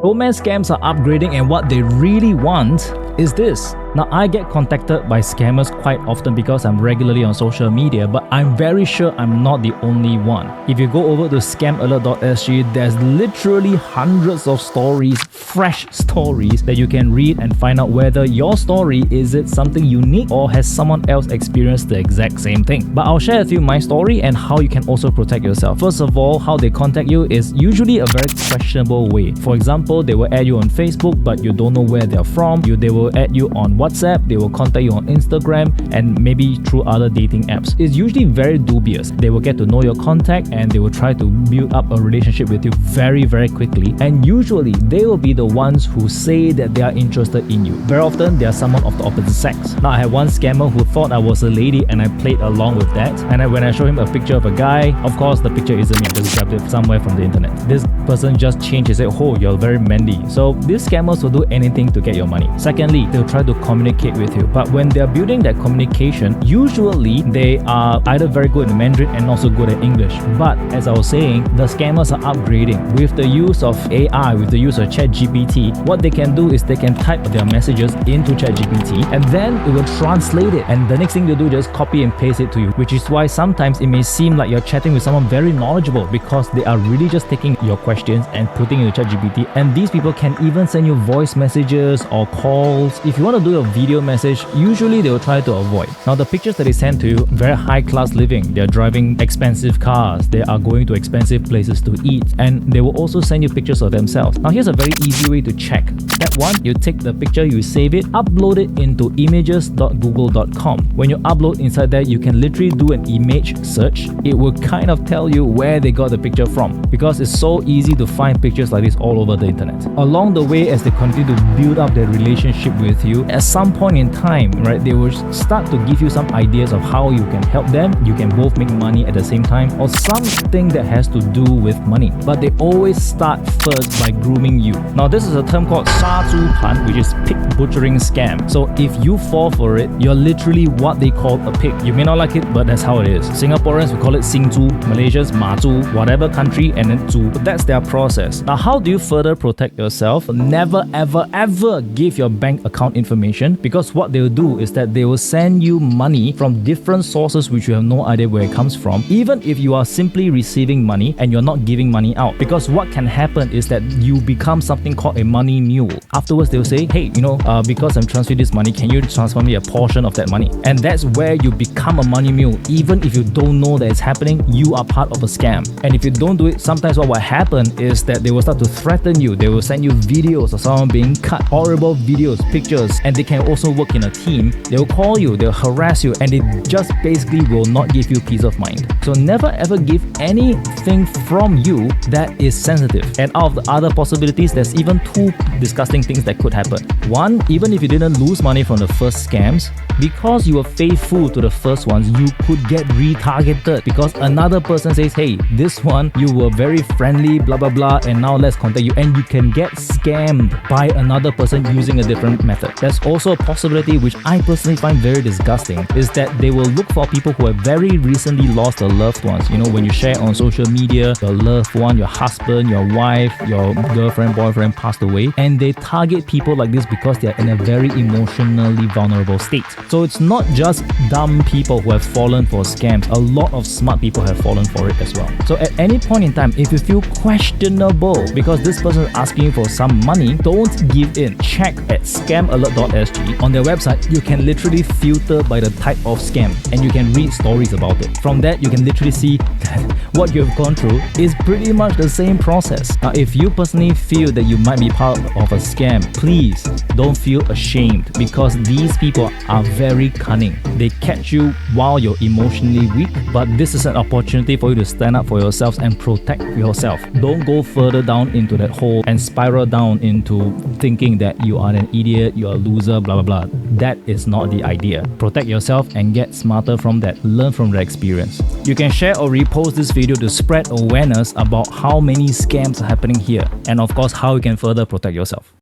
Romance scams are upgrading, and what they really want is this. Now, I get contacted by scammers quite often because I'm regularly on social media, but I'm very sure I'm not the only one. If you go over to scamalert.sg, there's literally hundreds of stories, fresh stories that you can read and find out whether your story is it something unique or has someone else experienced the exact same thing. But I'll share with you my story and how you can also protect yourself. First of all, how they contact you is usually a very questionable way. For example, they will add you on Facebook, but you don't know where they're from. They will add you on WhatsApp, they will contact you on Instagram, and maybe through other dating apps. It's usually very dubious. They will get to know your contact and they will try to build up a relationship with you very, very quickly. And usually, they will be the ones who say that they are interested in you. Very often, they are someone of the opposite sex. Now, I had one scammer who thought I was a lady and I played along with that. And when I show him a picture of a guy, of course, the picture isn't me. I just grabbed it somewhere from the internet. This person just changed and said, oh, you're very manly. So, these scammers will do anything to get your money. Secondly, they'll try to communicate with you. But when they're building that communication, usually they are either very good in Mandarin and also good at English. But as I was saying, the scammers are upgrading. With the use of AI, with the use of ChatGPT, what they can do is they can type their messages into ChatGPT and then it will translate it. And the next thing they do is just copy and paste it to you, which is why sometimes it may seem like you're chatting with someone very knowledgeable because they are really just taking your questions and putting it into ChatGPT. And these people can even send you voice messages or calls. If you want to do a video message, usually they will try to avoid. Now, the pictures that they send to you, very high class living. They're driving expensive cars. They are going to expensive places to eat. And they will also send you pictures of themselves. Now, here's a very easy way to check. Step 1, you take the picture, you save it, upload it into images.google.com. When you upload inside there, you can literally do an image search. It will kind of tell you where they got the picture from because it's so easy to find pictures like this all over the internet. Along the way, as they continue to build up their relationship with you, at some point in time, right, they will start to give you some ideas of how you can help them. You can both make money at the same time or something that has to do with money. But they always start first by grooming you. Now, this is a term called 杀猪盘, which is pig butchering scam. So if you fall for it, you're literally what they call a pig. You may not like it, but that's how it is. Singaporeans will call it 星猪, Malaysians 马猪, whatever country, and then 猪. But that's their process. Now, how do you further protect yourself? Never, ever, ever give your bank account information, because what they'll do is that they will send you money from different sources which you have no idea where it comes from, even if you are simply receiving money and you're not giving money out. Because what can happen is that you become something called a money mule. Afterwards, they'll say, hey, because I'm transferring this money, can you transfer me a portion of that money? And that's where you become a money mule. Even if you don't know that it's happening, you are part of a scam. And if you don't do it, sometimes what will happen is that they will start to threaten you. They will send you videos of someone being cut, horrible videos, pictures, and they can also work in a team. They will call you, they'll harass you, and they just basically will not give you peace of mind. So never ever give anything from you that is sensitive. And out of the other possibilities, there's even two disgusting things that could happen. One, even if you didn't lose money from the first scams, because you were faithful to the first ones, you could get retargeted because another person says, hey, this one, you were very friendly, blah, blah, blah, and now let's contact you. And you can get scammed by another person using a different method. There's also a possibility, which I personally find very disgusting, is that they will look for people who have very recently lost their loved ones. When you share on social media, your loved one, your husband, your wife, your girlfriend, boyfriend passed away, and they target people like this because they are in a very emotionally vulnerable state. So it's not just dumb people who have fallen for scams. A lot of smart people have fallen for it as well. So at any point in time, if you feel questionable because this person is asking you for some money, don't give in. Check at scamalert.sg. On their website, you can literally filter by the type of scam and you can read stories about it. From that, you can literally see that what you've gone through is pretty much the same process. Now, if you personally feel that you might be part of a scam, please don't feel ashamed because these people are very cunning. They catch you while you're emotionally weak, but this is an opportunity for you to stand up for yourselves and protect yourself. Don't go further down into that hole and spiral down into thinking that you are an idiot, you're a loser, blah, blah, blah. That is not the idea. Protect yourself and get smarter from that. Learn from the experience. You can share or repost this video to spread awareness about how many scams are happening here, and of course, how you can further protect yourself.